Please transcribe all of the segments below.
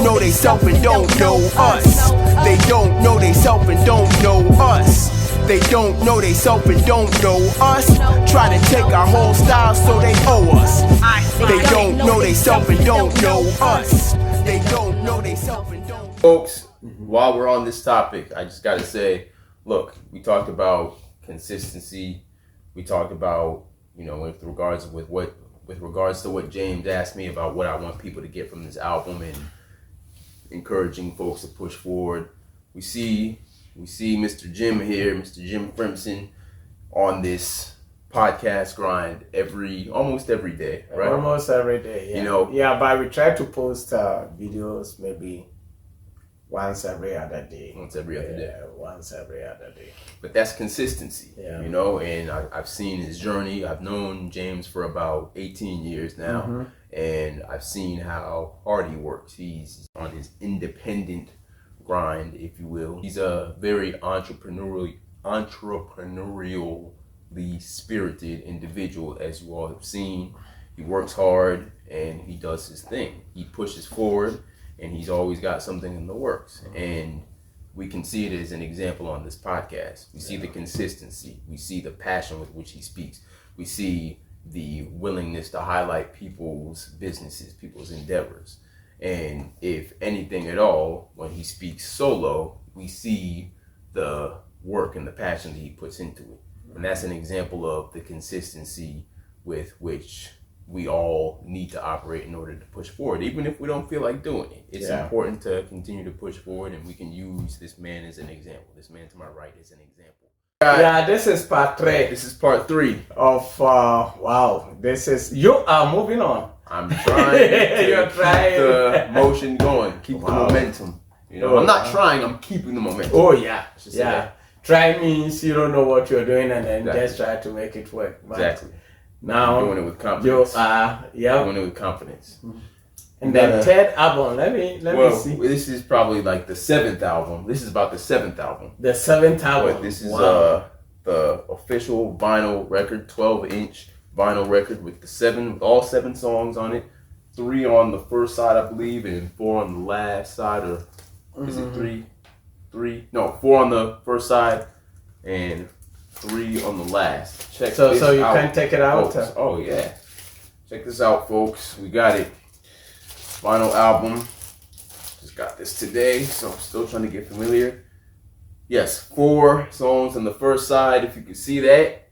know they self and don't know us. They don't know they self and don't know us. They don't know they self and don't know us. Try to take our whole style so they owe us. They don't know they self and don't know us. They don't know they self and don't. Folks, while we're on this topic, I just gotta say, look, we talked about consistency. We talked about, with regards to what James asked me about what I want people to get from this album and encouraging folks to push forward. We see Mr. Jim here, Mr. Jim Frimpson, on this podcast grind almost every day, right? Almost every day, yeah. But we try to post videos maybe once every other day. Once every other day. Once every other day. But that's consistency, yeah. And I've seen his journey. I've known James for about 18 years now, and I've seen how hard he works. He's on his independent grind, if you will. He's a very entrepreneurially spirited individual, as you all have seen. He works hard and he does his thing. He pushes forward, and he's always got something in the works. And we can see it as an example on this podcast. We see the consistency. We see the passion with which he speaks. We see the willingness to highlight people's businesses, people's endeavors. And if anything at all, when he speaks solo, we see the work and the passion that he puts into it. And that's an example of the consistency with which we all need to operate in order to push forward, even if we don't feel like doing it. It's important to continue to push forward, and we can use this man as an example. This man to my right is an example. Yeah, this is part 3. This is part 3 of wow. You are moving on. I'm trying to keep the motion going, keep the momentum. I'm not trying, I'm keeping the momentum. Oh yeah, yeah. Try means you don't know what you're doing and then just try to make it work. Exactly. Now I'm doing it with confidence. Doing it with confidence. And then third album, let me see. This is probably like the 7th album. This is about the 7th album. The 7th album. But this is the official vinyl record, 12-inch vinyl record with all 7 songs on it. 3 on the first side, I believe, and 4 on the last side, or is it 3? 4 on the first side and 3 on the last. Check this out. So you can take it out? Folks. Oh yeah. Check this out, folks. We got it. Vinyl album. Just got this today, so I'm still trying to get familiar. Yes, 4 songs on the first side, if you can see that,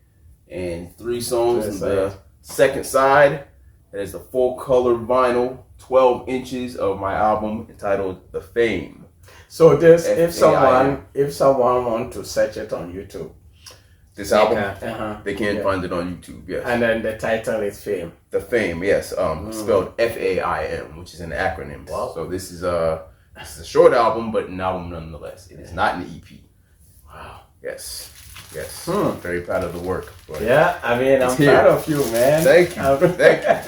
and 3 songs on the second side. That is the full color vinyl, 12 inches of my album entitled The Fame. So this, if someone want to search it on YouTube, this album, they can find it on YouTube. Yes. And then the title is Fame. The Fame, yes. Spelled FAIM, which is an acronym. Wow. So this is a short album, but an album nonetheless. It is not an EP. Wow. Yes. Very proud of the work. Yeah, I mean, I'm proud of you, man. Thank you. Thank you.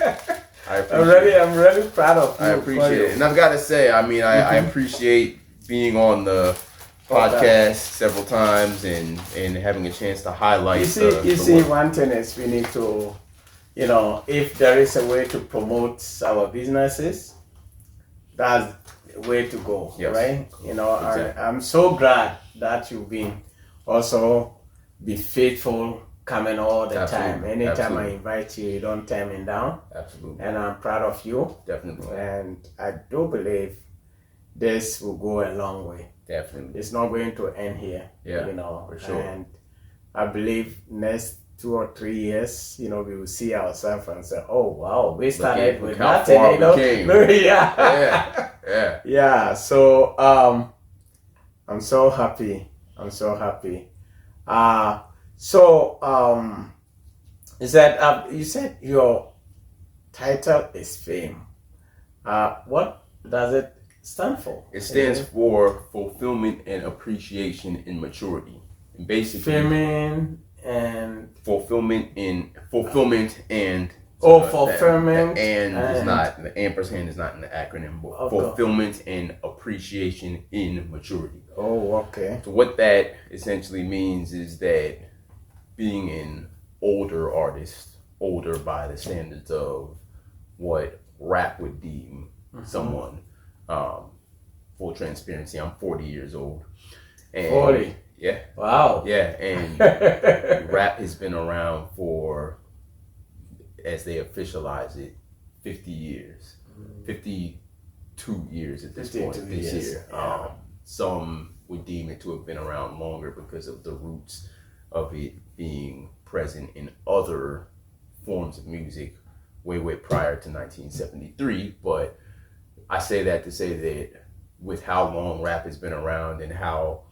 I'm really proud of you. I appreciate it. And I've got to say, I mean, I appreciate being on the podcast several times and having a chance to highlight. You see, one thing is we need to, if there is a way to promote our businesses, that's the way to go, right? Exactly. I'm so glad that you've been also be faithful, coming all the time. Anytime I invite you, you don't turn me down. Absolutely. And I'm proud of you. Definitely. And I do believe this will go a long way. Definitely. It's not going to end here. Yeah, for sure. And I believe next 2 or 3 years, we will see ourselves and say, oh, wow, we started with nothing, Yeah. So, I'm so happy. You said your title is Fame. What does it stand for? It stands for Fulfillment and Appreciation in Maturity. And basically, Fulfillment and fulfillment and fulfillment is not, the ampersand is not in the acronym, but fulfillment and appreciation in maturity. Oh, okay. So what that essentially means is that being an older artist, older by the standards of what rap would deem someone, full transparency, I'm 40 years old. And 40? Yeah. Wow. Yeah, and rap has been around for, as they officialize it, 50 years. 52 years at this point this year. Yeah. Some would deem it to have been around longer because of the roots of it being present in other forms of music way prior to 1973. But I say that to say that with how long rap has been around and how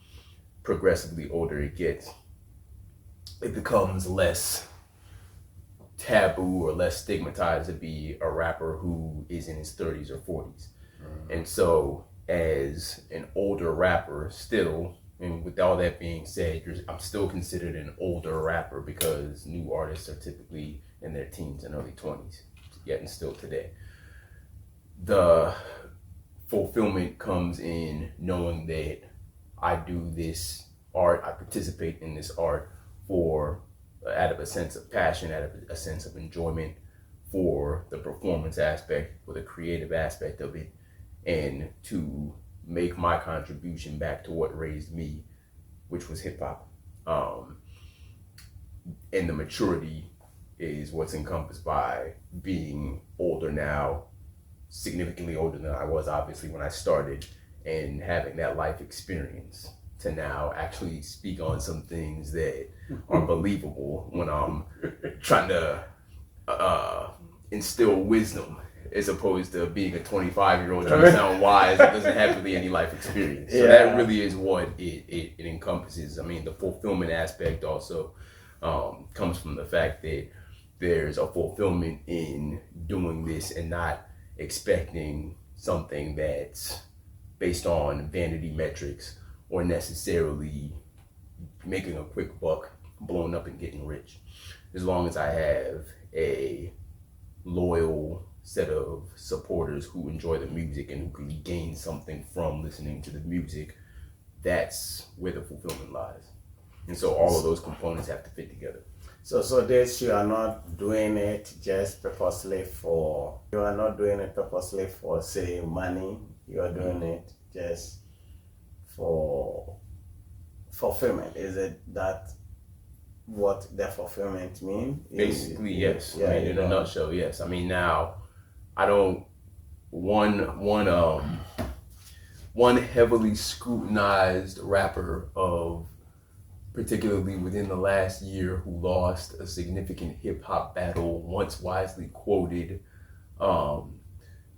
progressively older it gets, it becomes less taboo or less stigmatized to be a rapper who is in his 30s or 40s. And so as an older rapper still, and with all that being said, I'm still considered an older rapper because new artists are typically in their teens and early 20s, yet and still today. The fulfillment comes in knowing that I do this art, I participate in this art out of a sense of passion, out of a sense of enjoyment, for the performance aspect, for the creative aspect of it, and to make my contribution back to what raised me, which was hip hop. And the maturity is what's encompassed by being older now, significantly older than I was obviously when I started, and having that life experience to now actually speak on some things that are believable when I'm trying to instill wisdom, as opposed to being a 25-year-old trying to sound wise that doesn't have really any life experience. So that really is what it encompasses. I mean, the fulfillment aspect also comes from the fact that there's a fulfillment in doing this and not expecting something that's based on vanity metrics or necessarily making a quick buck, blowing up and getting rich. As long as I have a loyal set of supporters who enjoy the music and who can gain something from listening to the music, that's where the fulfillment lies. And so all of those components have to fit together. So this, you are not doing it just purposely for, say, money. You are doing it just for fulfillment. Is it that what the fulfillment means? Basically, yes. Yeah, I mean, in a nutshell, yes. I mean, now, I don't, one heavily scrutinized rapper of, particularly within the last year, who lost a significant hip hop battle, once wisely quoted,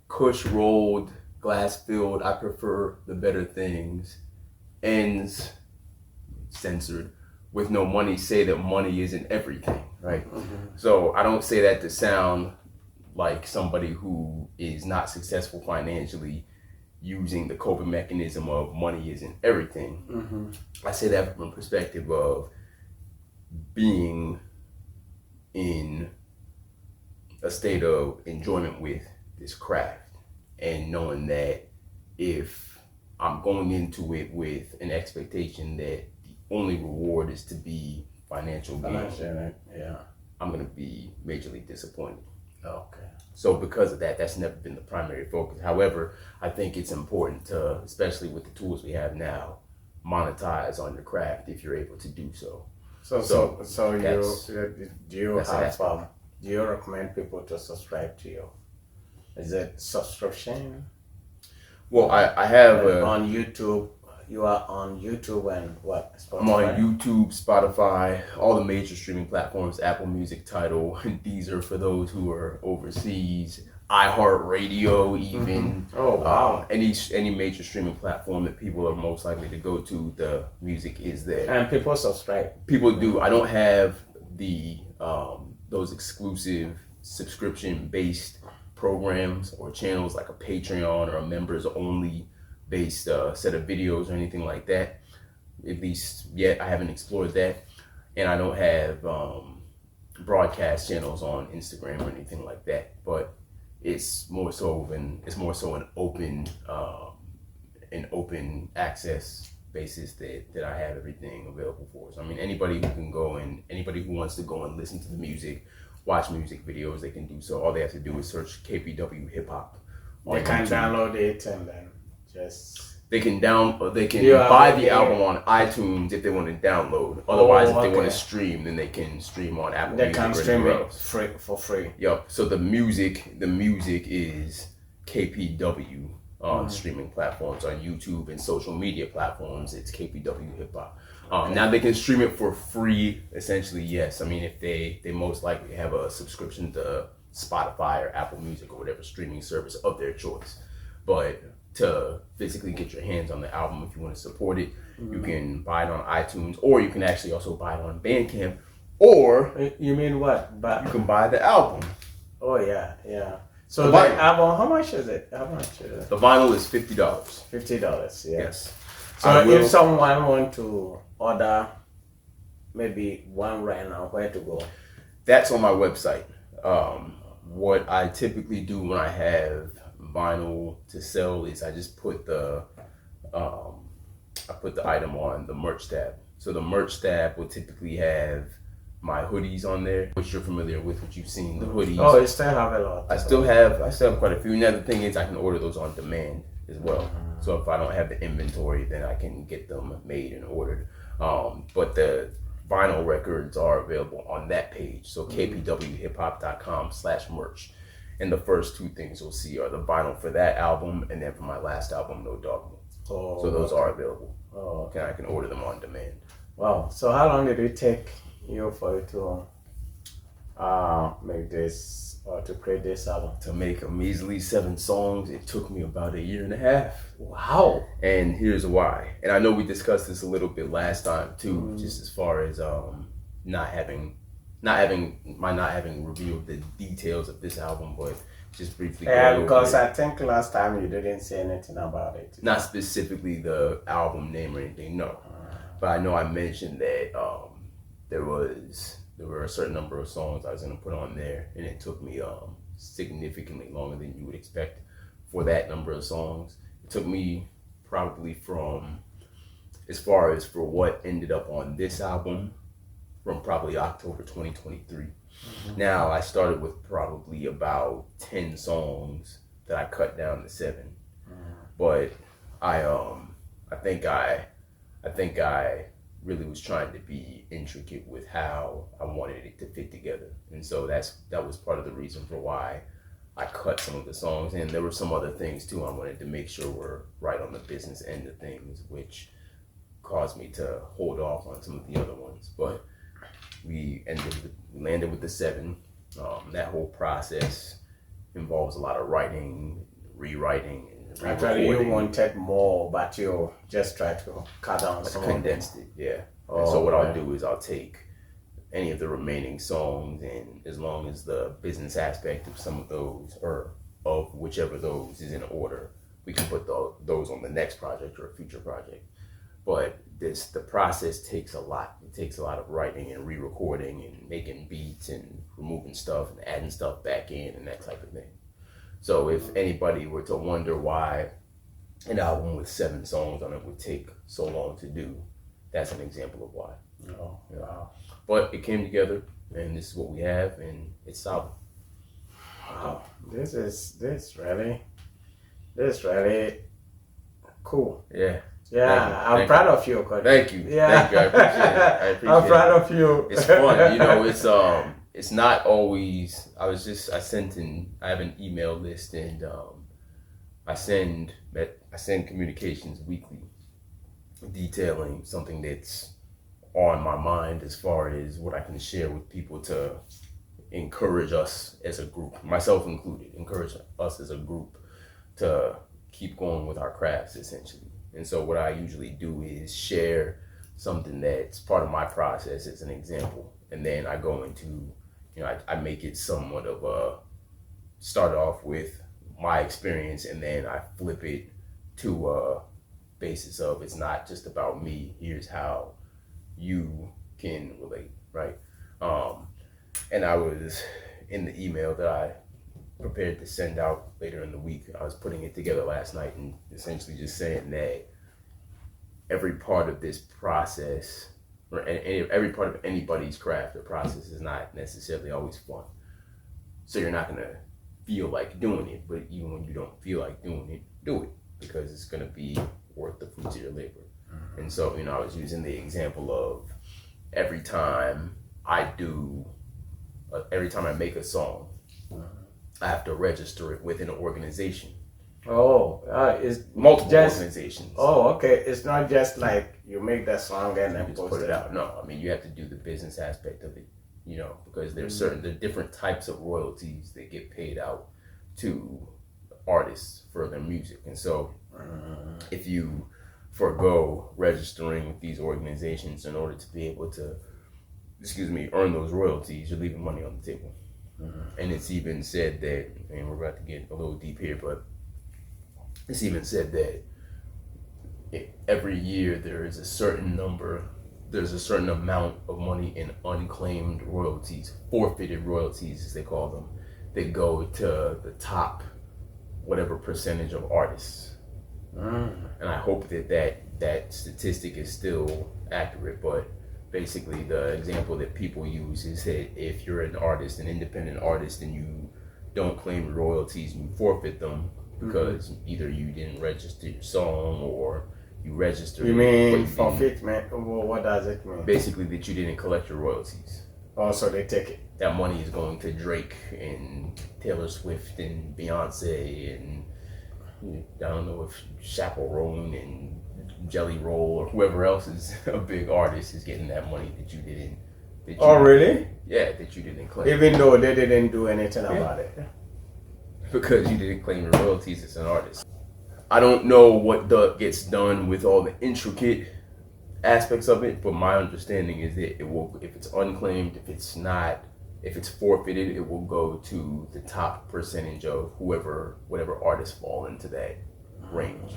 Kush rolled, glass filled, I prefer the better things, ends, censored, with no money, say that money isn't everything, right? So I don't say that to sound like somebody who is not successful financially, using the coping mechanism of money isn't everything. I say that from a perspective of being in a state of enjoyment with this craft, and knowing that if I'm going into it with an expectation that the only reward is to be financial gain, I'm going to be majorly disappointed. Okay. So because of that, that's never been the primary focus. However, I think it's important to, especially with the tools we have now, monetize on your craft if you're able to do so. So do you recommend people to subscribe to you? Is it subscription? Well, I have on YouTube. You are on YouTube and what? Spotify? I'm on YouTube, Spotify, all the major streaming platforms, Apple Music, Tidal, Deezer for those who are overseas, iHeartRadio even. Oh, wow. Any major streaming platform that people are most likely to go to, the music is there. And people subscribe. People do. I don't have the those exclusive subscription-based programs or channels like a Patreon or a members only based set of videos or anything like that. At least yet, I haven't explored that, and I don't have broadcast channels on Instagram or anything like that. But it's more so an open access basis that I have everything available for. So I mean, anybody who wants to go and listen to the music, watch music videos, they can do so. All they have to do is search KPW Hip Hop. They can download it and then just They can Yeah, buy the yeah. album on iTunes if they want to download. Otherwise, if they want okay. to stream, then they can stream on Apple They Music can or stream anywhere it else. for free. Yep. So the music is KPW streaming platforms on YouTube and social media platforms. It's KPW Hip Hop. Now they can stream it for free. Essentially, yes. I mean, if they most likely have a subscription to Spotify or Apple Music or whatever streaming service of their choice. But to physically get your hands on the album, if you want to support it, you can buy it on iTunes, or you can actually also buy it on Bandcamp, or You mean what? But you can buy the album. oh yeah. So The the vinyl. album, how much is it? How much is it? The vinyl is $50. $50. Yeah. Yes. So I will- if someone want to order maybe one right now, where to go? That's on my website. What I typically do when I have vinyl to sell is I just put the item on the merch tab. So the merch tab will typically have my hoodies on there, which you're familiar with, which you've seen the hoodies. Oh, you still have a lot. I still have quite a few. Now the thing is, I can order those on demand as well. So if I don't have the inventory, then I can get them made and ordered. But the vinyl records are available on that page. So kpwhiphop.com/merch. And the first two things you'll see are the vinyl for that album, and then for my last album, No Dogma. Oh, So those are available. Oh, And I can order them on demand. wow. So how long did it take you for you to make this or to create this album? To make a measly 7 songs, it took me about 1.5 years. Wow. And here's why. And I know we discussed this a little bit last time too, just as far as not having revealed the details of this album, but just briefly. Yeah, going because over it. I think last time you didn't say anything about it. Not specifically the album name or anything, no. But I know I mentioned that there were a certain number of songs I was gonna put on there, and it took me significantly longer than you would expect for that number of songs. It took me probably from, as far as for what ended up on this album, from probably October 2023. Now I started with probably about 10 songs that I cut down to 7. But I think I really was trying to be intricate with how I wanted it to fit together. And so that was part of the reason for why I cut some of the songs. And there were some other things too I wanted to make sure were right on the business end of things, which caused me to hold off on some of the other ones. But we landed with the 7. That whole process involves a lot of writing, rewriting, and Actually, you re-recording. wanted more, but you just tried to cut down some of them. Condensed it, yeah. Oh, And so what I'll okay. do is I'll take any of the remaining songs, and as long as the business aspect of some of those, or of whichever those is in order, we can put those on the next project or a future project. But the process takes a lot. It takes a lot of writing and re-recording and making beats and removing stuff and adding stuff back in and that type of thing. So if anybody were to wonder why an album with 7 songs on it would take so long to do, that's an example of why. Oh, wow. But it came together, and this is what we have, and it's solid. Wow. This really cool. Yeah. Yeah, I'm Thank proud of you, Kojo. Thank you. Yeah. Thank you. I appreciate it. I appreciate I'm proud it. of you. It's fun, you know. It's not always. I have an email list, and I send communications weekly, detailing something that's on my mind as far as what I can share with people to encourage us as a group, myself included, encourage us as a group to keep going with our crafts, essentially. And so what I usually do is share something that's part of my process as an example. And then I go into, I make it somewhat of start off with my experience, and then I flip it to a basis of, it's not just about me, here's how you can relate, right? And I was, in the email that I prepared to send out later in the week, I was putting it together last night and essentially just saying that every part of this process, or every part of anybody's craft or process, is not necessarily always fun. So you're not gonna feel like doing it, but even when you don't feel like doing it, do it. because it's going to be worth the fruits of your labor. And so, I was using the example of every time I make a song, I have to register it within an organization. It's multiple organizations. Okay. It's not just like you make that song and then just put it out. No, I mean, you have to do the business aspect of it, because there's there are different types of royalties that get paid out to artists for their music. And so if you forego registering with these organizations in order to be able to, earn those royalties, you're leaving money on the table. And it's even said that, and we're about to get a little deep here, but it's even said that every year there's a certain amount of money in unclaimed royalties, forfeited royalties as they call them, that go to the top whatever percentage of artists. And I hope that statistic is still accurate, but basically the example that people use is that if you're an independent artist, and you don't claim royalties, you forfeit them because either you didn't register your song or you registered. You mean forfeit, man? What does it mean? Basically that you didn't collect your royalties. Oh, so they take it. That money is going to Drake and Taylor Swift and Beyonce and I don't know if Chaperone and Jelly Roll or whoever else is a big artist is getting that money that you didn't. Really? Yeah, that you didn't claim. Even though they didn't do anything about it. Because you didn't claim your royalties as an artist. I don't know what gets done with all the intricate aspects of it, but my understanding is that it will, if it's unclaimed, if it's forfeited, it will go to the top percentage of whatever artists fall into that range.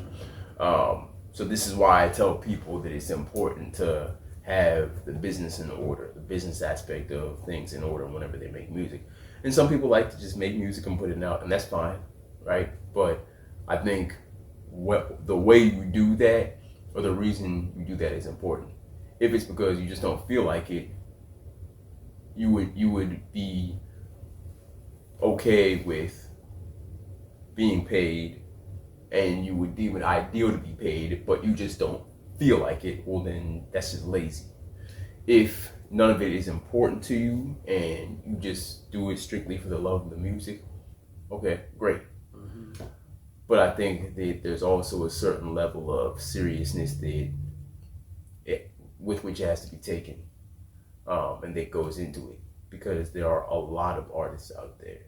So this is why I tell people that it's important to have the business in order, the business aspect of things in order whenever they make music. And some people like to just make music and put it out, and that's fine, right? But I think the way you do that, or the reason you do that, is important. If it's because you just don't feel like it, you would be okay with being paid, and you would deem it ideal to be paid, but you just don't feel like it, well then that's just lazy. If none of it is important to you and you just do it strictly for the love of the music, okay, great. But I think that there's also a certain level of seriousness with which it has to be taken, and that goes into it, because there are a lot of artists out there.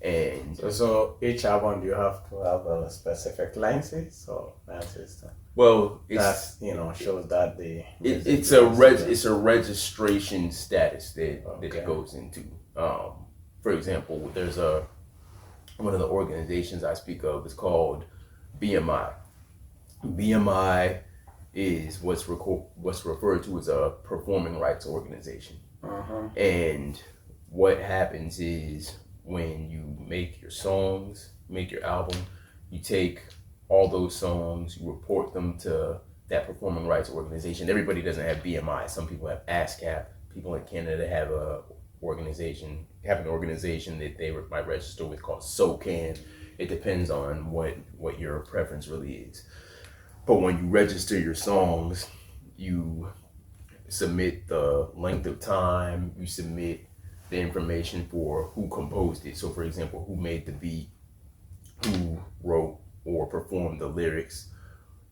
And so each album, do you have to have a specific license or license? Well, that shows that it's a registration status that it goes into. For example, there's one of the organizations I speak of is called BMI. BMI is what's referred to as a performing rights organization. And what happens is, when you make your songs, make your album, you take all those songs, you report them to that performing rights organization. Everybody doesn't have BMI. Some people have ASCAP. People in Canada have an organization that they might register with called SOCAN. It depends on what your preference really is. But when you register your songs, you submit the length of time, you submit the information for who composed it. So for example, who made the beat, who wrote or performed the lyrics.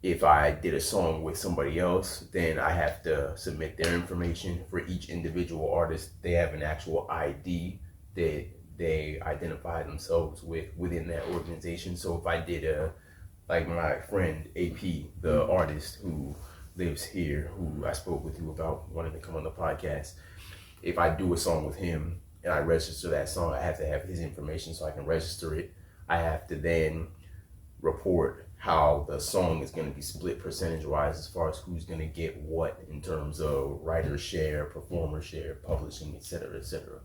If I did a song with somebody else, then I have to submit their information. For each individual artist, they have an actual ID that they identify themselves within that organization. So if I did like my friend AP, the artist who lives here, who I spoke with you about wanting to come on the podcast, if I do a song with him and I register that song, I have to have his information so I can register it. I have to then report how the song is going to be split percentage-wise as far as who's going to get what in terms of writer share, performer share, publishing, etc., etc.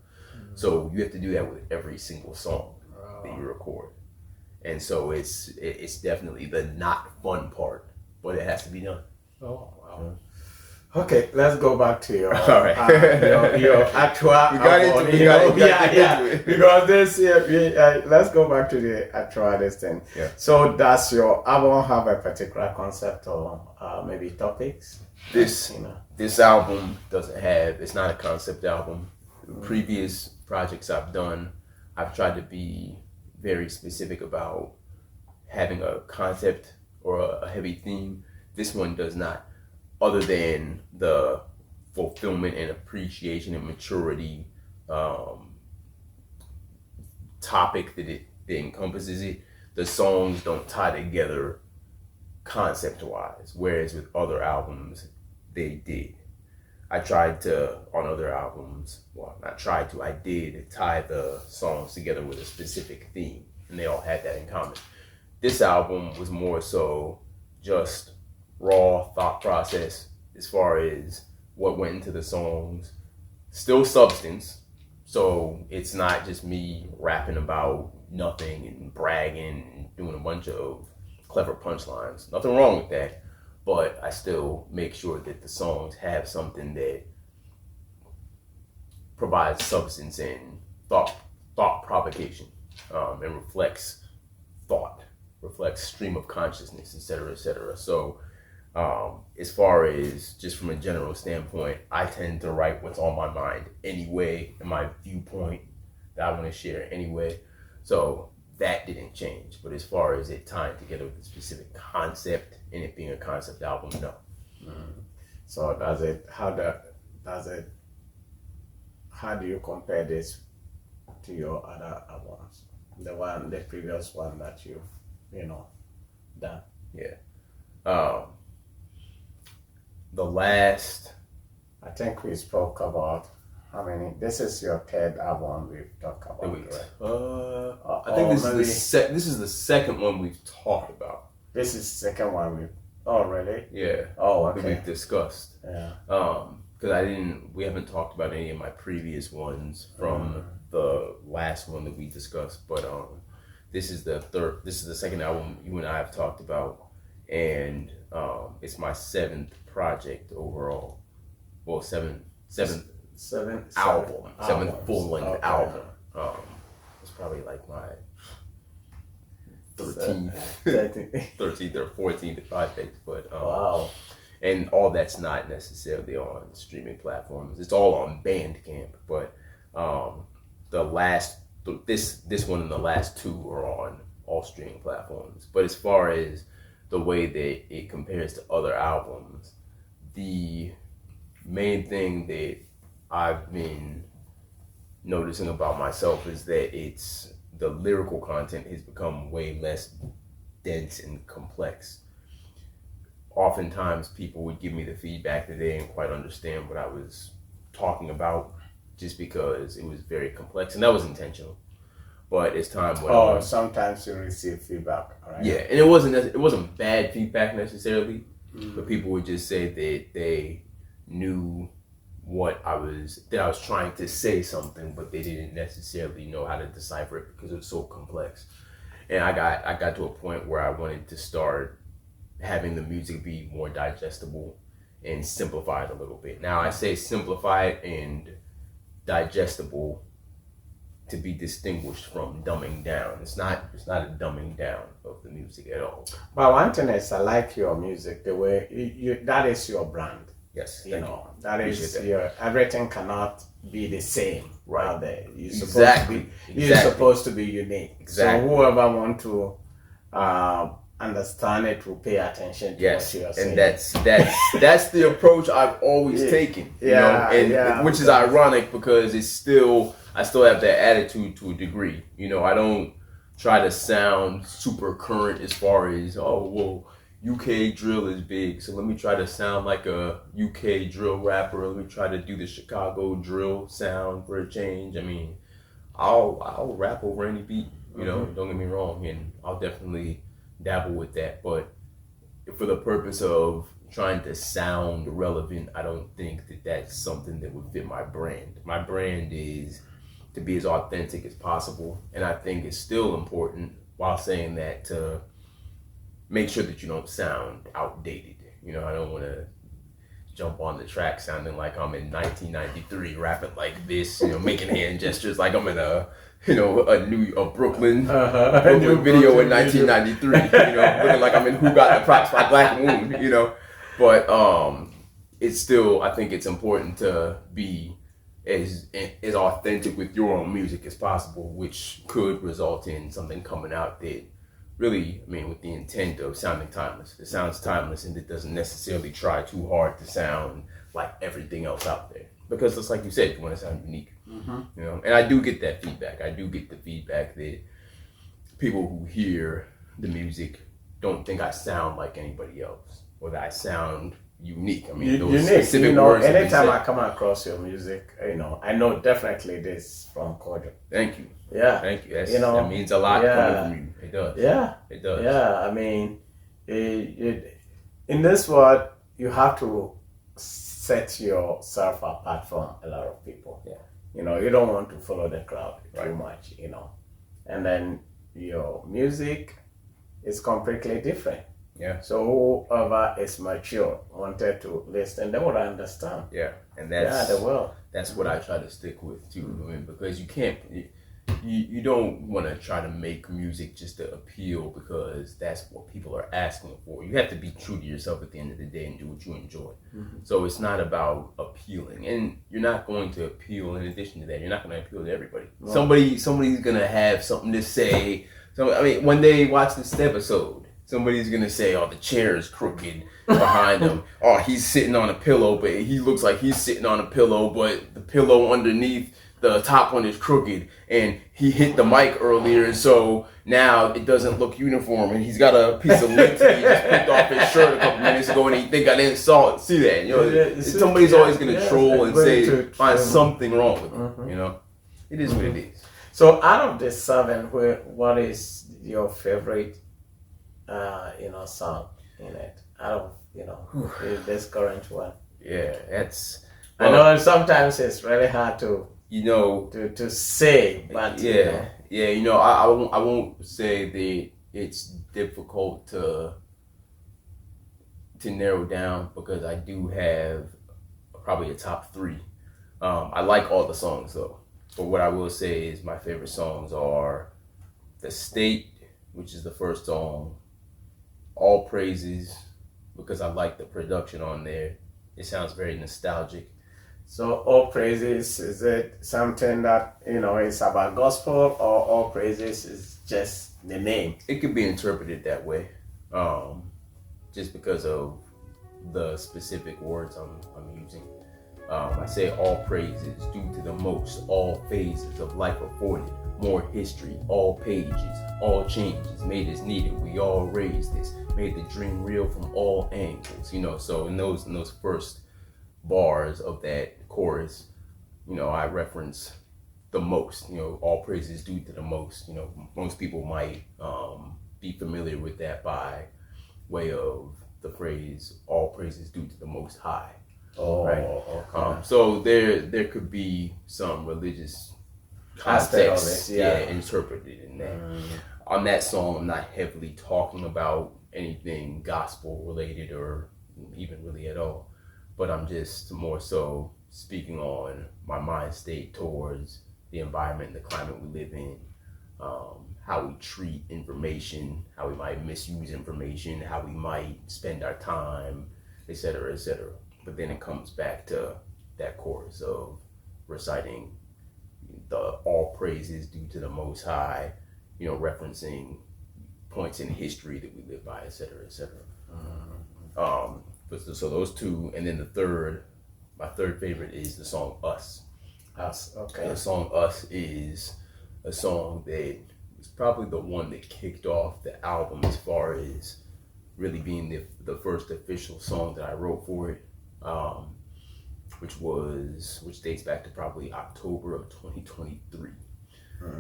So you have to do that with every single song that you record. And so it's definitely the not fun part, but it has to be done. Oh, wow. Okay, let's go back to your All right. your actual album. Because this let's go back to the actual this thing. Yeah. So does your album have a particular concept or maybe topics? This album doesn't have. It's not a concept album. Previous projects I've done, I've tried to be very specific about having a concept or a heavy theme. This one does not, other than the fulfillment and appreciation and maturity topic that encompasses it. The songs don't tie together concept-wise, whereas with other albums, they did. I tried to, on other albums, I did tie the songs together with a specific theme, and they all had that in common. This album was more so just raw thought process as far as what went into the songs. Still substance, so it's not just me rapping about nothing and bragging and doing a bunch of clever punchlines. Nothing wrong with that, but I still make sure that the songs have something that provides substance and thought provocation, and reflects thought, reflects stream of consciousness, etc., etc. So as far as just from a general standpoint, I tend to write what's on my mind anyway, and my viewpoint that I want to share anyway. So that didn't change. But as far as it tying together with a specific concept and it being a concept album, no. Mm-hmm. So how do you compare this to your other albums? The previous one that you done? Yeah. The last, I think we spoke about how many. This is your third album we've talked about. I think this is the second one we've talked about. This is the second one we. Oh really? Yeah. Oh okay. That we've discussed. Yeah. Because we haven't talked about any of my previous ones from the last one that we discussed, but this is the second album you and I have talked about, and it's my seventh project overall. Well, seventh album, seventh full-length album. It's probably like my 13th or 14th project, but wow. And all that's not necessarily on streaming platforms. It's all on Bandcamp, but this one and the last two are on all streaming platforms. But as far as the way that it compares to other albums, the main thing that I've been noticing about myself is that the lyrical content has become way less dense and complex. Oftentimes people would give me the feedback that they didn't quite understand what I was talking about just because it was very complex, and that was intentional. But as time went on, sometimes you receive feedback, right? Yeah, and it wasn't bad feedback necessarily, but people would just say that they knew that I was trying to say something, but they didn't necessarily know how to decipher it because it was so complex. And I got to a point where I wanted to start having the music be more digestible and simplified a little bit. Now I say simplified and digestible to be distinguished from dumbing down. It's not a dumbing down of the music at all. Well, one thing is I like your music, the way that is your brand. Yes, that is your everything cannot be the same out there. You're supposed to be unique. Exactly. So whoever want to understand it will pay attention to what you are saying. And that's the approach I've always taken. Which is ironic because I still have that attitude to a degree. I don't try to sound super current as far as UK drill is big, so let me try to sound like a UK drill rapper. Let me try to do the Chicago drill sound for a change. I mean, I'll rap over any beat, don't get me wrong, and I'll definitely dabble with that. But for the purpose of trying to sound relevant, I don't think that that's something that would fit my brand. My brand is to be as authentic as possible, and I think it's still important while saying that to make sure that you don't sound outdated. I don't want to jump on the track sounding like I'm in 1993, rapping like this, making hand gestures like I'm in a Brooklyn video in 1993, looking like I'm in Who Got the Props by Black Moon, But it's still, I think it's important to be as authentic with your own music as possible, which could result in something coming out that really, with the intent of sounding timeless. It sounds timeless and it doesn't necessarily try too hard to sound like everything else out there. Because it's like you said, you want to sound unique. And I do get that feedback. I do get the feedback that people who hear the music don't think I sound like anybody else, or that I sound unique. Those unique. specific words. Anytime I come across your music, I know definitely this from Kojo. Thank you. Yeah. Thank you. That means a lot coming from you. It does. Yeah. It does. Yeah. In this world, you have to set yourself apart from a lot of people. Yeah. You don't want to follow the crowd too much, And then your music is completely different. Yeah. So whoever is mature wanted to listen, they would understand. Yeah. And they will. That's what I try to stick with too. Because you can't, you don't want to try to make music just to appeal because that's what people are asking for. You have to be true to yourself at the end of the day and do what you enjoy. So it's not about appealing, and you're not going to appeal. In addition to that, you're not going to appeal to everybody. No. Somebody's gonna have something to say. So when they watch this episode, somebody's gonna say, "Oh, the chair is crooked behind him. Oh, he's sitting on a pillow, but he looks like he's sitting on a pillow, but the pillow underneath the top one is crooked, and he hit the mic earlier, so now it doesn't look uniform, and he's got a piece of lint that he just picked off his shirt a couple minutes ago, and he think I didn't see that. Somebody's always gonna troll and say find something wrong with him. It is what it is. So out of the 7, what is your favorite song in it? Out of this current one. Yeah, that's. I know sometimes it's really hard to say, but I won't say that it's difficult to narrow down because I do have probably a top 3. I like all the songs though, but what I will say is my favorite songs are "The State," which is the first song, "All Praises," because I like the production on there. It sounds very nostalgic. So All Praises, is it something that, is about gospel, or All Praises is just the name? It could be interpreted that way, just because of the specific words I'm using. I say all praises due to the most, all phases of life afforded, more history, all pages, all changes made as needed. We all raised this, made the dream real from all angles. So in those first bars of that chorus, I reference the most, all praises due to the most. Most people might be familiar with that by way of the phrase all praises due to the Most High. Oh, right. Okay. So there could be some religious context interpreted in that. On that song, I'm not heavily talking about anything gospel related or even really at all. But I'm just more so speaking on my mind state towards the environment, the climate we live in, how we treat information, how we might misuse information, how we might spend our time, et cetera, et cetera. But then it comes back to that chorus of reciting the all praises due to the Most High, referencing points in history that we live by, et cetera, et cetera. So those 2, and then my third favorite is the song "Us." Us, okay. The song "Us" is a song that was probably the one that kicked off the album as far as really being the first official song that I wrote for it, which dates back to probably October of 2023.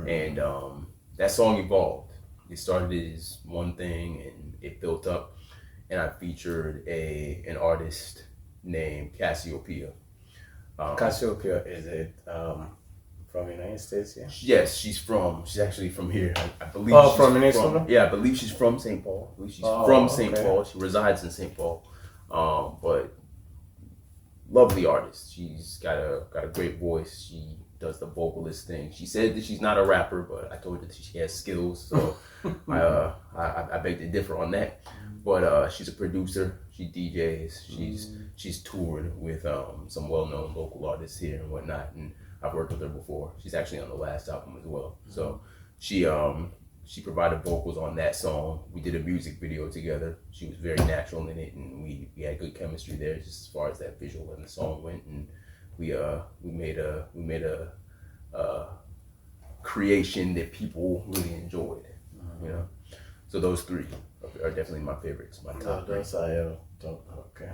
And that song evolved. It started as one thing and it built up. And I featured an artist named Cassiopeia. Cassiopeia, is it from the United States? Yeah. Yes, she's actually from here. I believe. Oh, from Minnesota. Yeah, I believe she's from St. Paul. I believe she's from St. Paul. She resides in St. Paul. But lovely artist. She's got a great voice. She does the vocalist thing. She said that she's not a rapper, but I told her that she has skills. So I beg to differ on that. But she's a producer. She DJs. She's toured with some well-known local artists here and whatnot. And I've worked with her before. She's actually on the last album as well. So she provided vocals on that song. We did a music video together. She was very natural in it, and we had good chemistry there, just as far as that visual and the song went. And we made a creation that people really enjoyed. You know, so those three are definitely my favorites. My top three. Those are your top. Okay.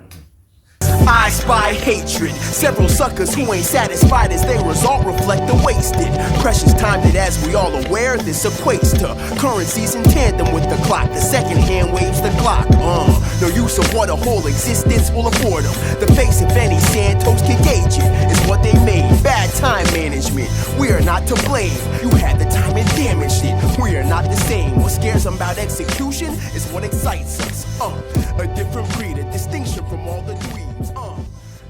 I spy hatred, several suckers who ain't satisfied as their result reflect the wasted precious time that, as we all aware, this equates to currencies in tandem with the clock. The second hand waves the clock. No use of what a whole existence will afford them. The face of any Santos can gauge it is what they made. Bad time management, we are not to blame. You had the time and damaged it. We are not the same. What scares them about execution is what excites us. A different breed, a distinction from all the dweebs.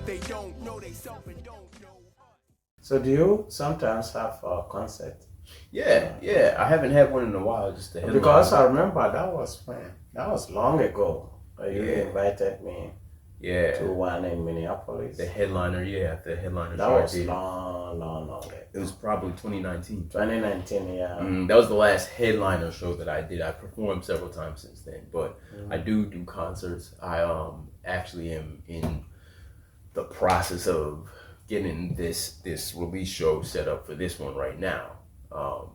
They don't know they self and don't know us. So do you sometimes have a concert? Yeah. I haven't had one in a while. Because I remember that was long ago. You invited me to one in Minneapolis. The headliner, the headliner. That was long. It was probably 2019. 2019, yeah. That was the last headliner show that I did. I performed several times since then, but I do concerts. I actually am in the process of getting this release show set up for this one right now,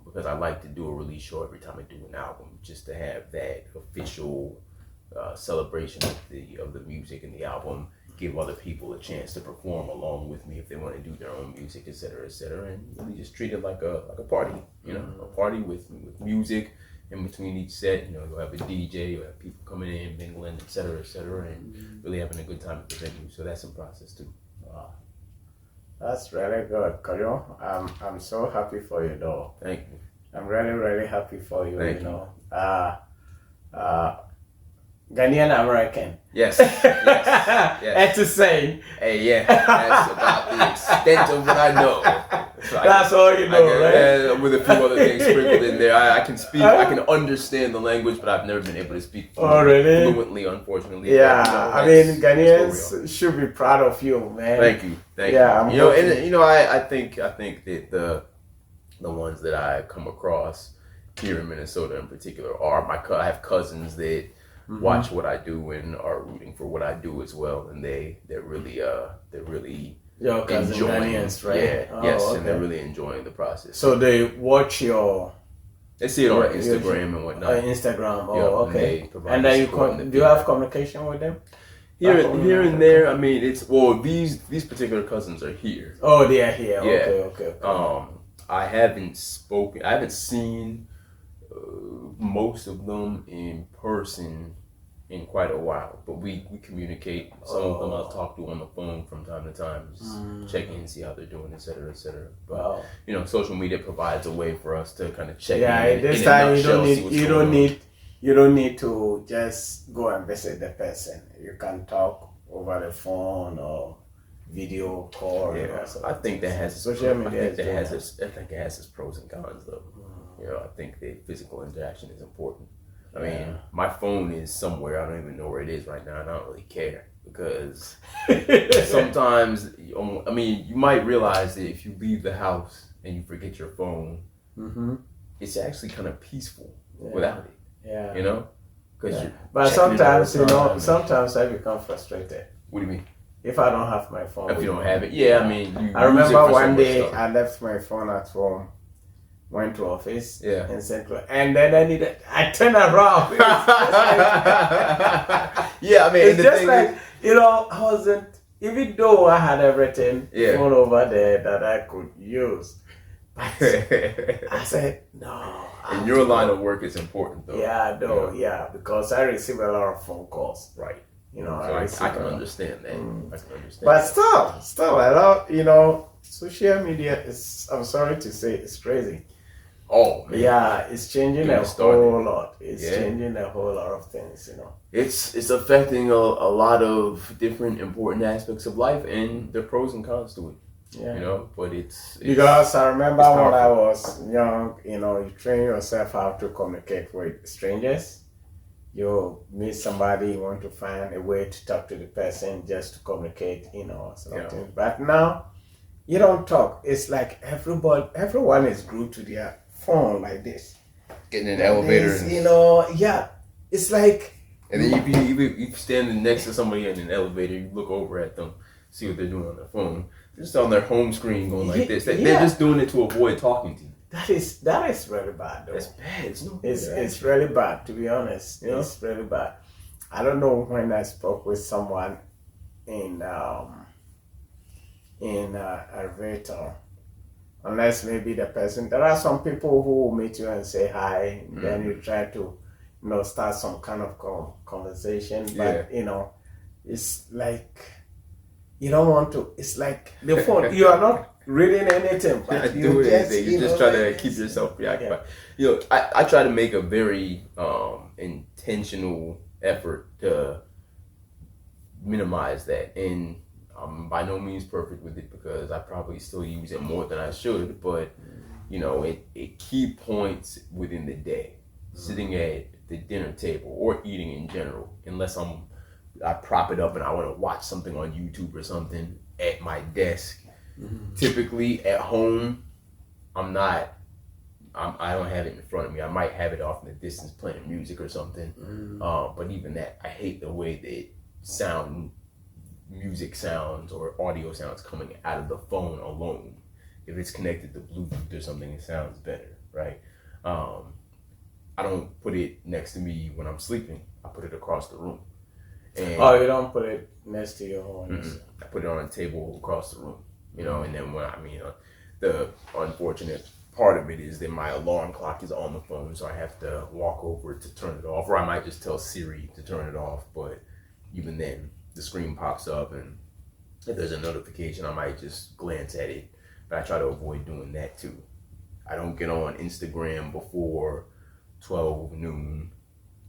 because I like to do a release show every time I do an album, just to have that official celebration of the music and the album, give other people a chance to perform along with me if they want to do their own music, etc., and really just treat it like a party, a party with music in between each set. You'll have a DJ, you'll have people coming in, mingling, etc., and really having a good time at the venue. So that's in process too. Wow. That's really good, Kojo. I'm so happy for you, though. Thank you. I'm really, really happy for you. Thank you. Ghanaian American. Yes. And to say. Hey, that's about the extent of what I know. So that's all you know, right? With a few other things sprinkled in there. I can speak, I can understand the language, but I've never been able to speak fluently, unfortunately. Yeah, I mean, Ghanaians should be proud of you, man. Thank you. I think that the ones that I come across here in Minnesota in particular are I have cousins that watch what I do and are rooting for what I do as well, and they're really your cousin Ghanaians, right? Yeah, yes, okay. And they're really enjoying the process. So they watch they see it on Instagram and whatnot. Instagram, okay. And then do you have communication with them? Here and there. I mean, these particular cousins are here. Oh, they are here. Yeah. Okay. I haven't seen most of them in person in quite a while, but we communicate. Some of them I'll talk to on the phone from time to time, just check in, see how they're doing, etc. But social media provides a way for us to kind of check in. Yeah, this time you don't need to just go and visit the person. You can talk over the phone or video call. Yeah, I think that has social media. I think it has its pros and cons, though. I think that physical interaction is important. I mean, my phone is somewhere. I don't even know where it is right now, and I don't really care, because sometimes, you might realize that if you leave the house and you forget your phone, it's actually kind of peaceful without it. Yeah. But sometimes I become frustrated. What do you mean? If I don't have my phone. If you don't have it, I remember one day I left my phone at home. Went to office in Central, and then I turned around. It's just like, I wasn't, even though I had everything all over there that I could use, but I said, no. In your line of work, it's important, though. Yeah, because I receive a lot of phone calls. Right. So I can understand that. I can understand. But still, I love, social media is, I'm sorry to say, it's crazy. Oh man. Yeah, it's changing a whole lot. It's changing a whole lot of things, you know. It's affecting a lot of different important aspects of life, and there are pros and cons to it. Yeah. You know, but it's because I remember when I was young, you know, you train yourself how to communicate with strangers. You meet somebody, you want to find a way to talk to the person just to communicate, you know, something. Yeah. But now you don't talk. It's like everyone is glued to their phone like this. Getting in elevators. You know, yeah. It's like. And then you standing next to somebody in an elevator, you look over at them, see what they're doing on their phone. They're just on their home screen going like this. They're just doing it to avoid talking to you. That is really bad though. That's bad. It's really bad, to be honest. Yeah. It's really bad. I don't know when I spoke with someone in elevator, unless maybe the person. There are some people who will meet you and say hi, and then you try to, you know, start some kind of conversation. But you know, it's like you don't want to. It's like the phone. You are not reading anything, but you just try to keep yourself preoccupied. Yeah. You know, I try to make a very intentional effort to minimize that, and I'm by no means perfect with it because I probably still use it more than I should. But you know, it key points within the day, sitting at the dinner table or eating in general, unless I prop it up and I want to watch something on YouTube or something at my desk. Mm-hmm. Typically at home, I don't have it in front of me. I might have it off in the distance playing music or something. Mm-hmm. But even that, I hate the way that music sounds or audio sounds coming out of the phone alone. If it's connected to Bluetooth or something, it sounds better, right? I don't put it next to me when I'm sleeping. I put it across the room. And you don't put it next to your horns? I put it on a table across the room, you know, and then the unfortunate part of it is that my alarm clock is on the phone, so I have to walk over to turn it off, or I might just tell Siri to turn it off, but even then, the screen pops up, and if there's a notification, I might just glance at it, but I try to avoid doing that too. I don't get on Instagram before 12 noon,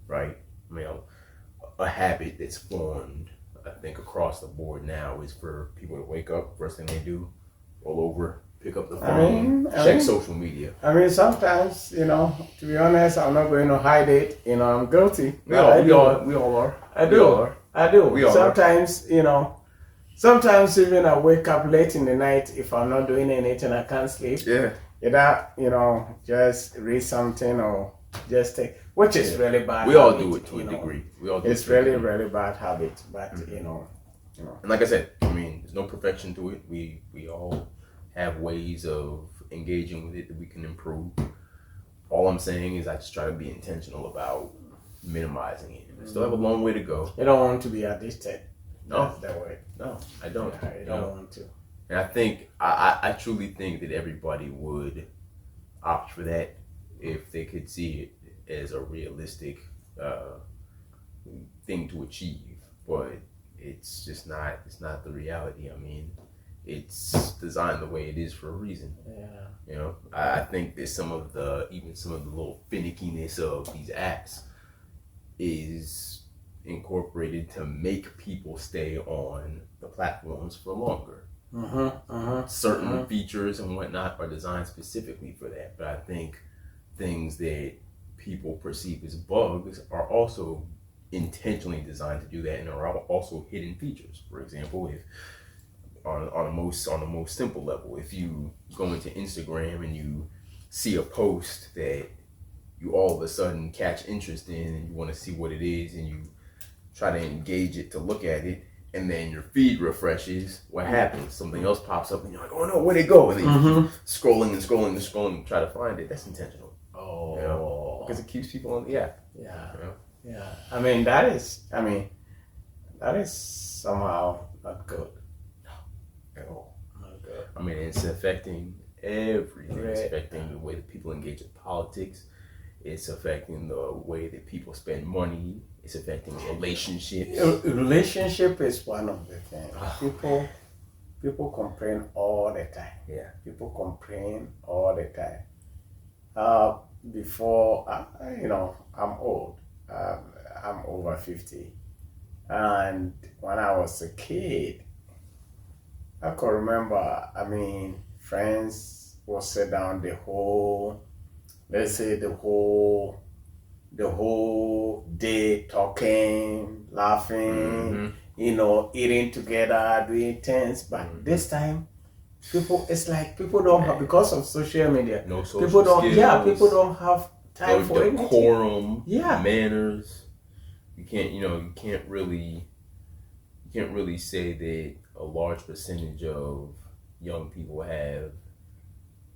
right? I mean, a habit that's formed, I think, across the board now is for people to wake up, first thing they do, roll over, pick up the phone, check social media. I mean, sometimes, you know, to be honest, I'm not going to hide it. You know, I'm guilty. We all are. I do. Sometimes, you know, even I wake up late in the night if I'm not doing anything, I can't sleep. Yeah. Either, you know, just read something or just take, which is really bad. We all do it to a degree. It's really, really bad habit, but you know. And like I said, I mean, there's no perfection to it. We all have ways of engaging with it that we can improve. All I'm saying is I just try to be intentional about minimizing it. I still have a long way to go. You don't want to be addicted. No. That's that way. No, I don't. Yeah, you don't want to. And I think, I truly think that everybody would opt for that if they could see it as a realistic thing to achieve. But it's just not, it's not the reality. I mean, it's designed the way it is for a reason. Yeah. You know, I think that some of the little finickiness of these apps is incorporated to make people stay on the platforms for longer. Certain features and whatnot are designed specifically for that, but I think things that people perceive as bugs are also intentionally designed to do that, and are also hidden features. For example, if on the most simple level, if you go into Instagram and you see a post that you all of a sudden catch interest in and you want to see what it is and you try to engage it to look at it, and then your feed refreshes, what happens? Something else pops up and you're like, oh no, where'd it go? And then you keep scrolling, try to find it. That's intentional. Oh. You know? Because it keeps people on the app. Yeah. You know? Yeah. I mean, that is somehow not good. No. At all. Not good. I mean, it's affecting everything. Right. It's affecting the way that people engage in politics. It's affecting the way that people spend money. It's affecting relationships. Relationship is one of the things. People complain all the time. Yeah. People complain all the time. Before, I'm old. I'm over 50. And when I was a kid, I could remember, friends will sit down let's say the whole day talking, laughing, eating together, doing things. But this time, it's like people don't have, because of social media. No social skills. People don't have time for anything. Decorum, manners. You can't really say that a large percentage of young people have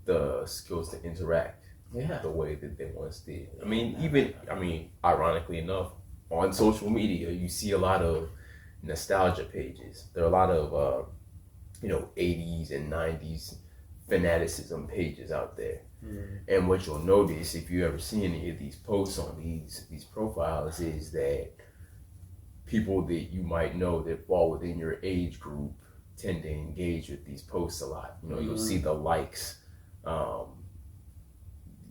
the skills to interact the way that they once did. Ironically enough, on social media, you see a lot of nostalgia pages. There are a lot of 80s and 90s fanaticism pages out there. And what you'll notice if you ever see any of these posts on these profiles is that people that you might know that fall within your age group tend to engage with these posts a lot. You'll see the likes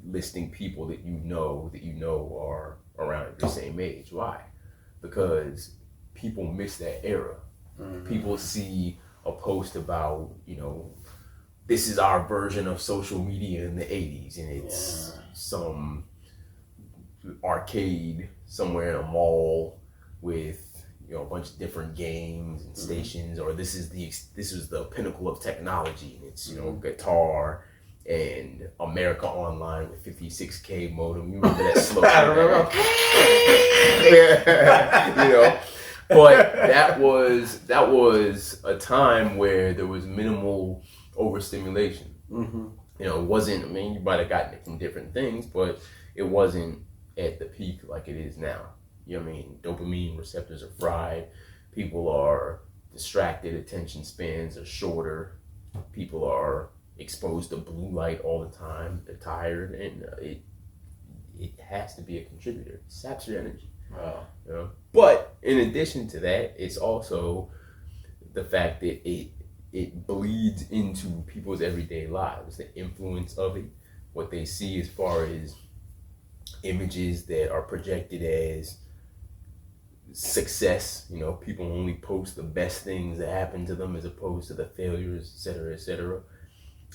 listing people that you know are around your same age. Why? Because people miss that era. People see a post about, this is our version of social media in the 80s, and it's some arcade somewhere in a mall with a bunch of different games and stations, or this is the pinnacle of technology, and it's guitar and America Online with 56K modem. You remember that slogan? I remember. But that was a time where there was minimal overstimulation. It wasn't. You might have gotten it from different things, but it wasn't at the peak like it is now. Dopamine receptors are fried. People are distracted. Attention spans are shorter. People are exposed to blue light all the time. They're tired, and it has to be a contributor. It saps your energy. Wow. But in addition to that, it's also the fact that it bleeds into people's everyday lives. The influence of it, what they see as far as images that are projected as success. People only post the best things that happen to them as opposed to the failures, etc., etc.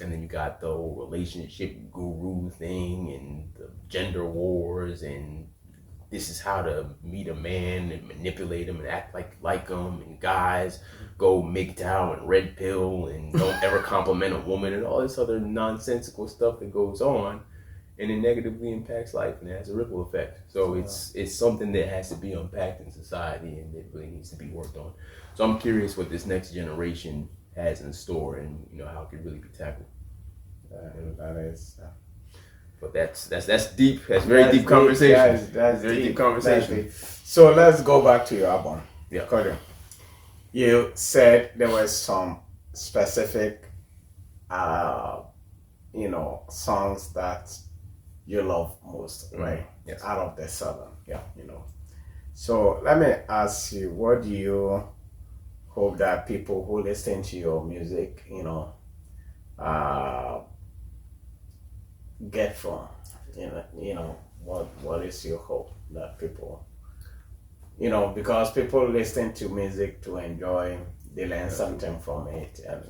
And then you got the whole relationship guru thing and the gender wars, and this is how to meet a man and manipulate him and act like him, and guys go MGTOW and red pill and don't ever compliment a woman, and all this other nonsensical stuff that goes on, and it negatively impacts life, and it has a ripple effect. So it's something that has to be unpacked in society, and it really needs to be worked on. So I'm curious what this next generation has in store, and how it could really be tackled. That is. But that's deep. That's very deep conversation. That's very deep That's conversation. deep. So let's go back to your album. Yeah. Kojo. You said there were some specific, songs that you love most, right? Yes. Out of the 7. Yeah. So let me ask you, what do you hope that people who listen to your music, get from? What is your hope that people, because people listen to music to enjoy, they learn something from it, and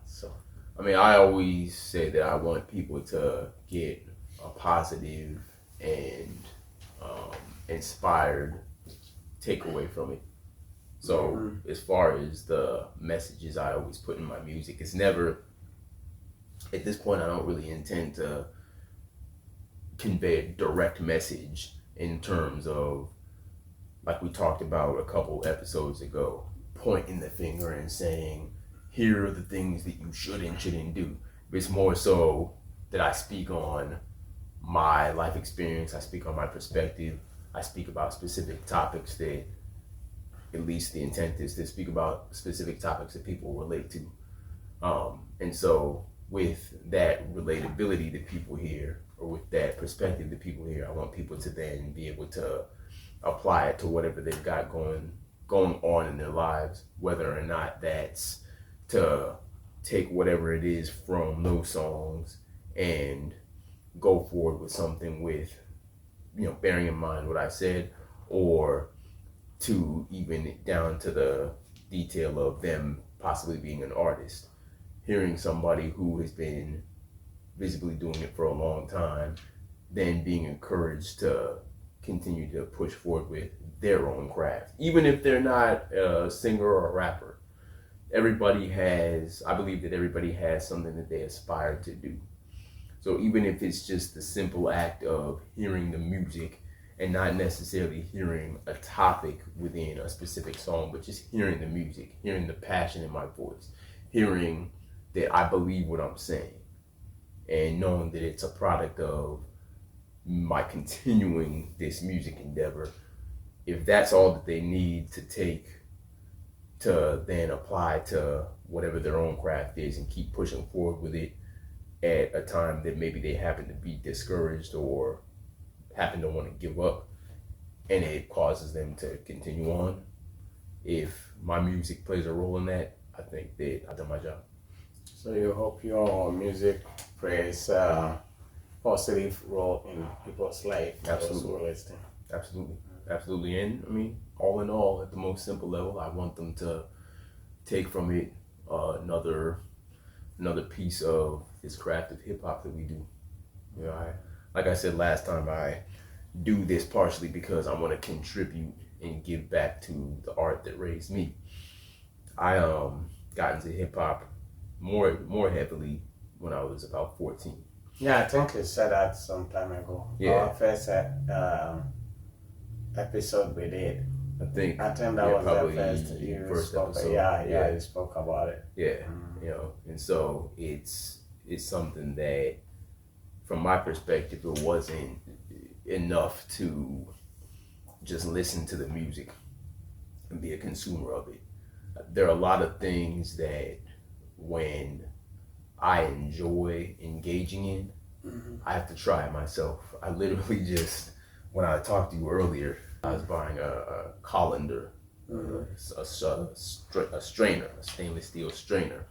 so. I always say that I want people to get a positive and inspired takeaway from it. So as far as the messages I always put in my music, it's never, at this point, I don't really intend to convey a direct message in terms of, like we talked about a couple episodes ago, pointing the finger and saying, here are the things that you should and shouldn't do. It's more so that I speak on my life experience, I speak on my perspective, I speak about specific topics that, at least the intent is to speak about specific topics that people relate to. And so with that relatability that people hear, or with that perspective that people hear, I want people to then be able to apply it to whatever they've got going on in their lives, whether or not that's to take whatever it is from those songs and go forward with something with, bearing in mind what I said, or to even down to the detail of them possibly being an artist. Hearing somebody who has been visibly doing it for a long time, then being encouraged to continue to push forward with their own craft, even if they're not a singer or a rapper. I believe that everybody has something that they aspire to do. So even if it's just the simple act of hearing the music and not necessarily hearing a topic within a specific song, but just hearing the music, hearing the passion in my voice, hearing that I believe what I'm saying, and knowing that it's a product of my continuing this music endeavor, if that's all that they need to take to then apply to whatever their own craft is and keep pushing forward with it at a time that maybe they happen to be discouraged or happen to want to give up, and it causes them to continue on. If my music plays a role in that, I think that I've done my job. So you hope your music plays a positive role in people's life. Absolutely. Absolutely. And I mean, all in all, at the most simple level, I want them to take from it another piece of this craft of hip hop that we do. Like I said last time, I do this partially because I want to contribute and give back to the art that raised me. I got into hip hop more heavily when I was about 14. Yeah, I think you said that some time ago. Yeah. Our first episode we did. I think that was probably the first spoke. episode. Yeah, you spoke about it. Yeah, and so it's something that, from my perspective, it wasn't enough to just listen to the music and be a consumer of it. There are a lot of things that when I enjoy engaging in, I have to try it myself. I literally just, when I talked to you earlier, I was buying a colander, a strainer, a stainless steel strainer,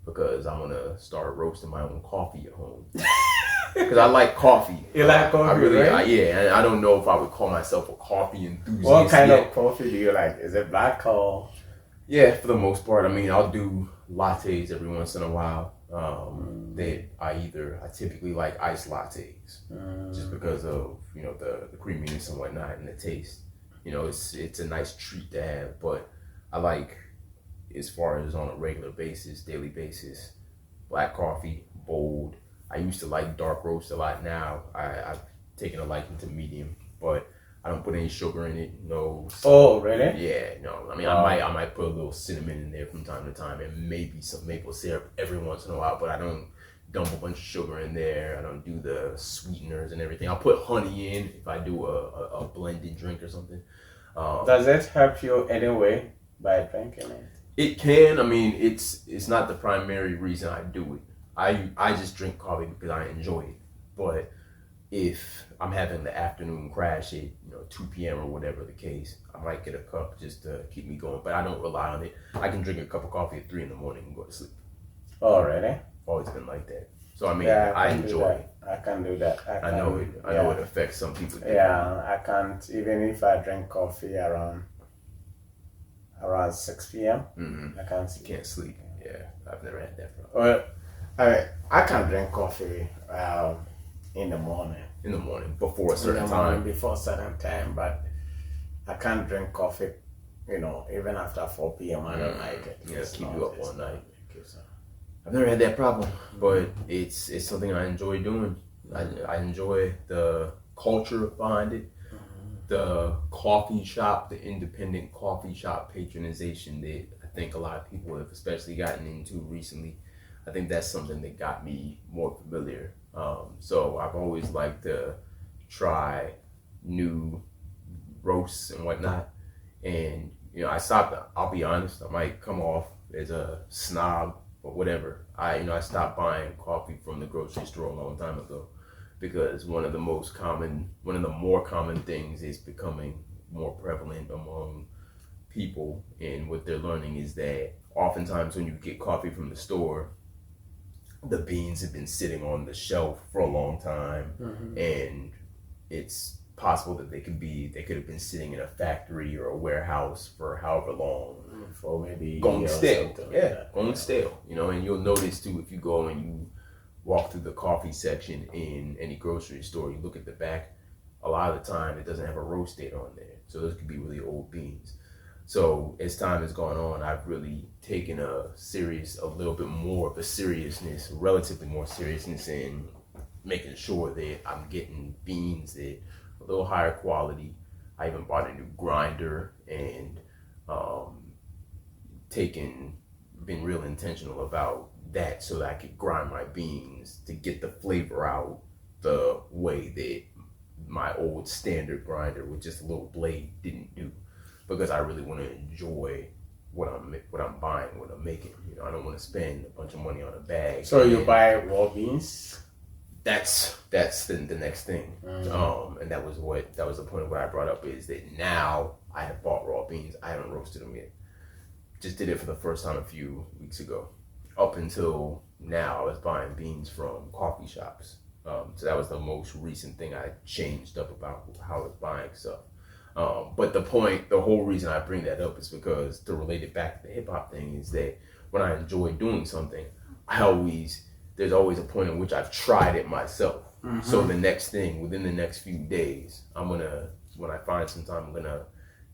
because I want to start roasting my own coffee at home. Because I like coffee. You like coffee, right? And I don't know if I would call myself a coffee enthusiast. What kind of coffee do you like? Is it black or? Yeah, for the most part. I mean, I'll do lattes every once in a while. That I typically like iced lattes, just because of the creaminess and whatnot and the taste. It's a nice treat to have. But I like, as far as on a regular basis, daily basis, black coffee, bold. I used to like dark roast a lot. Now I've taken a liking to medium, but I don't put any sugar in it. No. Oh, really? Yeah, no. I mean, I might put a little cinnamon in there from time to time, and maybe some maple syrup every once in a while. But I don't dump a bunch of sugar in there. I don't do the sweeteners and everything. I'll put honey in if I do a blended drink or something. Does it help you anyway by drinking it? It can. I mean, it's not the primary reason I do it. I just drink coffee because I enjoy it. But if I'm having the afternoon crash at 2 p.m. or whatever the case, I might get a cup just to keep me going. But I don't rely on it. I can drink a cup of coffee at 3 in the morning and go to sleep. Oh, really? Always been like that. So I mean, I enjoy it. I can do that. I know it affects some people. Yeah, I can't, even if I drink coffee around 6 p.m. I can't sleep. You can't sleep. Yeah, I've never had that problem. Well, I can drink coffee in the morning. In the morning, before a certain time. Before a certain time, but I can't drink coffee, even after 4 p.m. I don't like it. Yeah, keep you up all night. I've never had that problem, but it's something I enjoy doing. I enjoy the culture behind it, the coffee shop, the independent coffee shop patronization that I think a lot of people have especially gotten into recently. I think that's something that got me more familiar. So I've always liked to try new roasts and whatnot. And, I stopped, I'll be honest, I might come off as a snob or whatever. I stopped buying coffee from the grocery store a long time ago because one of the more common things is becoming more prevalent among people. And what they're learning is that oftentimes when you get coffee from the store, the beans have been sitting on the shelf for a long time, and it's possible that they could have been sitting in a factory or a warehouse for however long, for maybe going stale. Going Yeah. stale. You know, and you'll notice too if you go and you walk through the coffee section in any grocery store, you look at the back. A lot of the time, it doesn't have a roast date on there, so those could be really old beans. So as time has gone on, I've really taken a little bit more of a seriousness, relatively more seriousness in making sure that I'm getting beans that are a little higher quality. I even bought a new grinder and been real intentional about that so that I could grind my beans to get the flavor out the way that my old standard grinder with just a little blade didn't do. Because I really want to enjoy what I'm buying, what I'm making. You know, I don't want to spend a bunch of money on a bag. So you buy raw beans? That's the next thing. And that was the point of what I brought up is that now I have bought raw beans. I haven't roasted them yet. Just did it for the first time a few weeks ago. Up until now, I was buying beans from coffee shops. So that was the most recent thing I changed up about how I was buying stuff. But the whole reason I bring that up is because to relate it back to the hip hop thing is that when I enjoy doing something, there's always a point in which I've tried it myself. So the next thing, within the next few days, when I find some time, I'm gonna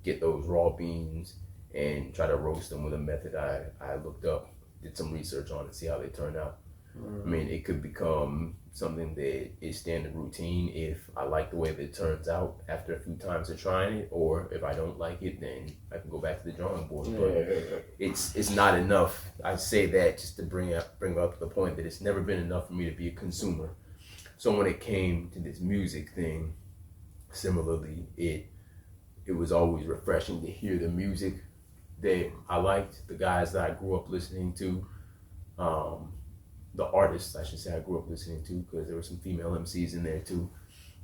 get those raw beans and try to roast them with a method I looked up, did some research on it, see how they turned out. I mean, it could become something that is standard routine if I like the way that it turns out after a few times of trying it, or if I don't like it, then I can go back to the drawing board. But it's not enough. I say that just to bring up the point that it's never been enough for me to be a consumer. So when it came to this music thing, similarly, it was always refreshing to hear the music that I liked, the guys that I grew up listening to. The artists, I should say, I grew up listening to, because there were some female MCs in there too,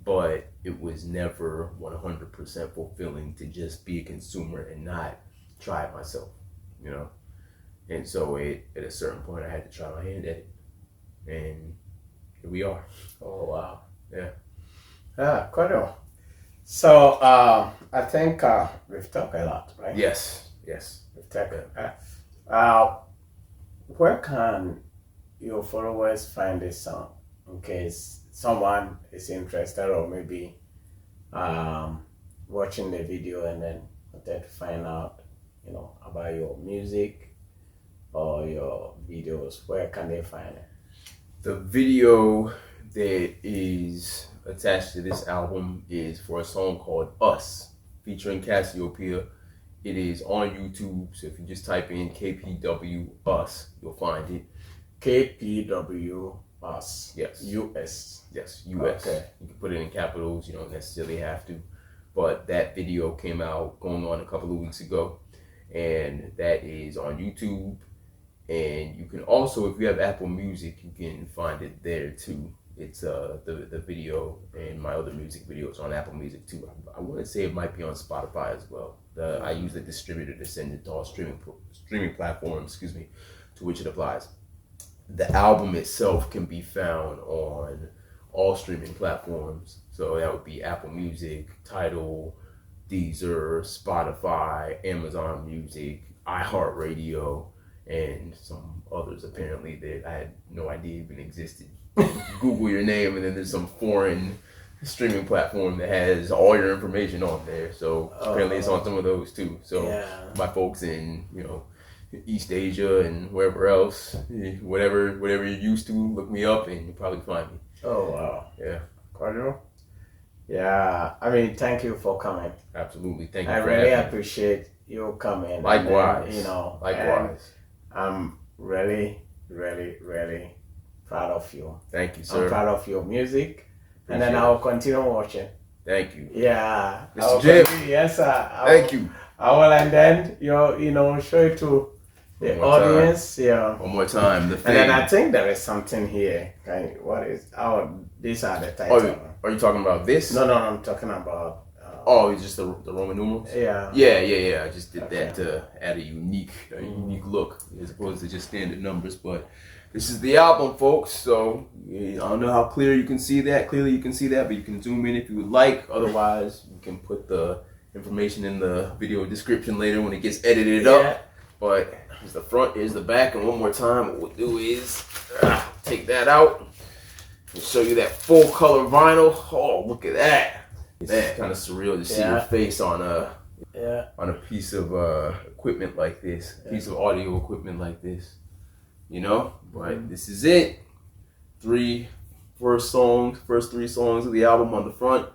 but it was never 100% fulfilling to just be a consumer and not try it myself, you know? And so at a certain point, I had to try my hand at it, and here we are. Oh, wow. Yeah. Kojo. So I think we've talked a lot, right? Yes. We've talked. Where can your followers find this song in case someone is interested, or maybe watching the video and then wanted to find out, you know, about your music or your videos? Where can they find it? The video that is attached to this album is for a song called Us, featuring Cassiopeia. It is on YouTube, so if you just type in KPW Us, you'll find it. KPW Us. Yes. US. Yes, US. Okay. You can put it in capitals, you don't necessarily have to. But that video came out going on a couple of weeks ago, and that is on YouTube. And you can also, if you have Apple Music, you can find it there too. It's the video and my other music videos on Apple Music too. I want to say it might be on Spotify as well. I use the distributor to send it to all streaming platforms, to which it applies. The album itself can be found on all streaming platforms. So that would be Apple Music, Tidal, Deezer, Spotify, Amazon Music, iHeartRadio, and some others apparently that I had no idea even existed. Google your name and then there's some foreign streaming platform that has all your information on there. So apparently it's on some of those too. So my folks in, East Asia and wherever else, whatever you're used to, look me up and you'll probably find me. Oh, wow. Yeah. Kojo? Yeah, I mean, thank you for coming. Absolutely. Thank you I for really having me. appreciate you coming. Likewise. And, Likewise. I'm really, really, really proud of you. Thank you, sir. I'm proud of your music. And then I'll continue watching. Thank you. Yeah. Mr. Jim. Yes, sir. Thank you. I will, and then show it to the audience. Yeah. One more time. The and then I think there is something here. What is? These are the titles. Are you talking about this? No, I'm talking about. It's just the Roman numerals. Yeah. Yeah. I just did that to add a unique look as opposed to just standard numbers. But This is the album, folks. So I don't know how clearly you can see that, but you can zoom in if you would like. Otherwise, you can put the information in the video description later when it gets edited up. But here's the front, here's the back, and one more time, what we'll do is take that out and show you that full color vinyl. Oh, look at that! It's kind of surreal to see your face on a piece of equipment like this, piece of audio equipment like this. You know, but this is it. First three songs of the album on the front,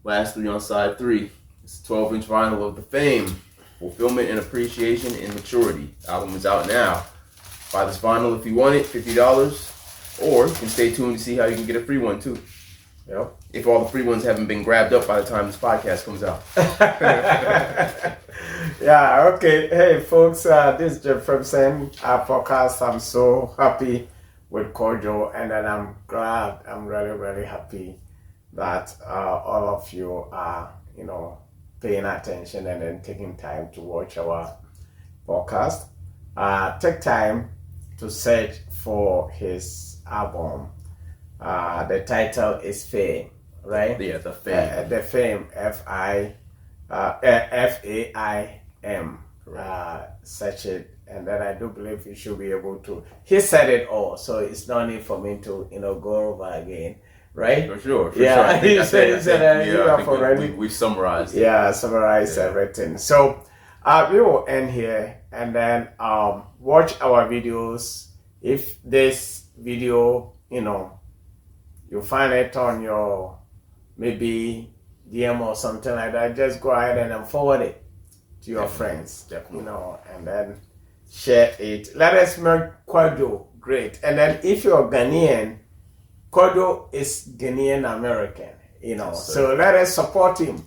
last three on side 3. It's a 12-inch vinyl of The Fame, Fulfillment and Appreciation and Maturity. The album is out now. Buy this vinyl if you want it, $50, or you can stay tuned to see how you can get a free one too. Yep. If all the free ones haven't been grabbed up by the time this podcast comes out. Yeah, okay. Hey, folks, this is Frimpson, our podcast. I'm so happy with Kojo, and then I'm really, really happy that all of you are, paying attention and then taking time to watch our podcast. Take time to search for his album. The title is Fame, right? Yeah, The Fame. The Fame, F-A-I-M. Search it, and then I do believe you should be able to. He said it all, so it's no need for me to, go over again, right? For sure. I think we summarized. Summarized everything. So we will end here, and then watch our videos. If this video, you find it on your maybe DM or something like that, just go ahead and then forward it to your friends, and then share it. Let us make Kojo great. And then if you're Ghanaian, Kojo is Ghanaian American, so let us support him.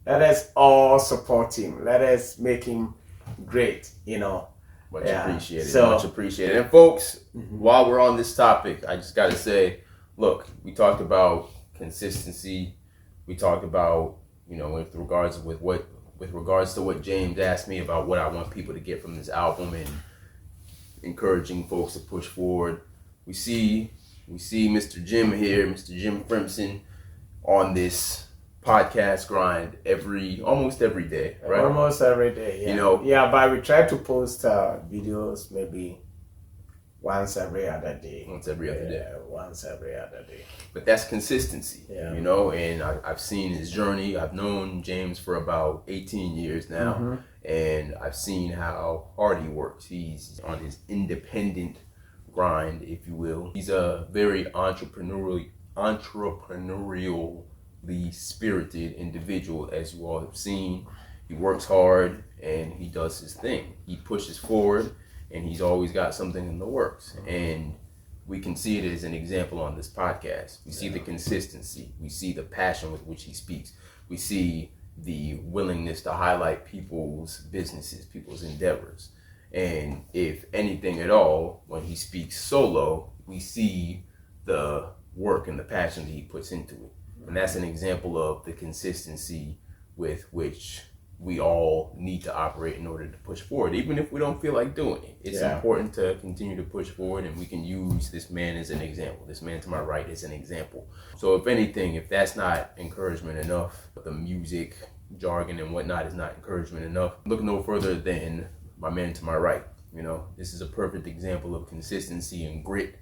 Let us all support him. Let us make him great, Much appreciated. And folks, while we're on this topic, I just got to say, look, we talked about consistency. We talked about, with regards to what James asked me about what I want people to get from this album and encouraging folks to push forward. We see Mr. Jim here, Mr. Jim Frimpson, on this podcast grind almost every day, right? Almost every day, yeah. But we try to post videos maybe once every other day. Once every other day. But that's consistency, and I've seen his journey. I've known James for about 18 years now, and I've seen how hard he works. He's on his independent grind, if you will. He's a very entrepreneurially spirited individual, as you all have seen. He works hard and he does his thing. He pushes forward, and he's always got something in the works. And we can see it as an example on this podcast. We see the consistency. We see the passion with which he speaks. We see the willingness to highlight people's businesses, people's endeavors. And if anything at all, when he speaks solo, we see the work and the passion that he puts into it. And that's an example of the consistency with which we all need to operate in order to push forward, even if we don't feel like doing it. It's important to continue to push forward, and we can use this man as an example. This man to my right is an example. So if anything, if that's not encouragement enough, the music, jargon, and whatnot is not encouragement enough, look no further than my man to my right. This is a perfect example of consistency and grit,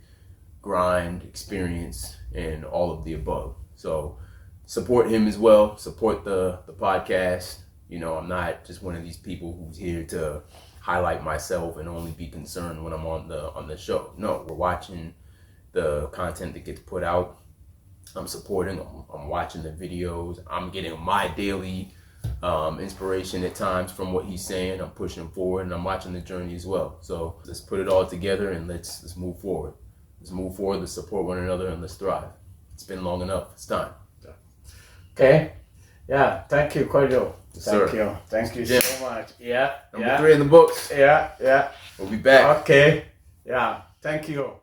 grind, experience, and all of the above. So support him as well. Support the podcast. I'm not just one of these people who's here to highlight myself and only be concerned when I'm on the show. No, we're watching the content that gets put out. I'm supporting. I'm watching the videos. I'm getting my daily inspiration at times from what he's saying. I'm pushing him forward, and I'm watching the journey as well. So let's put it all together and let's move forward. Let's support one another, and let's thrive. It's been long enough. It's time. Okay. Yeah. Thank you, Kojo. Thank you Jim. so much. Yeah. Number 3 in the books. Yeah. We'll be back. Okay. Yeah. Thank you.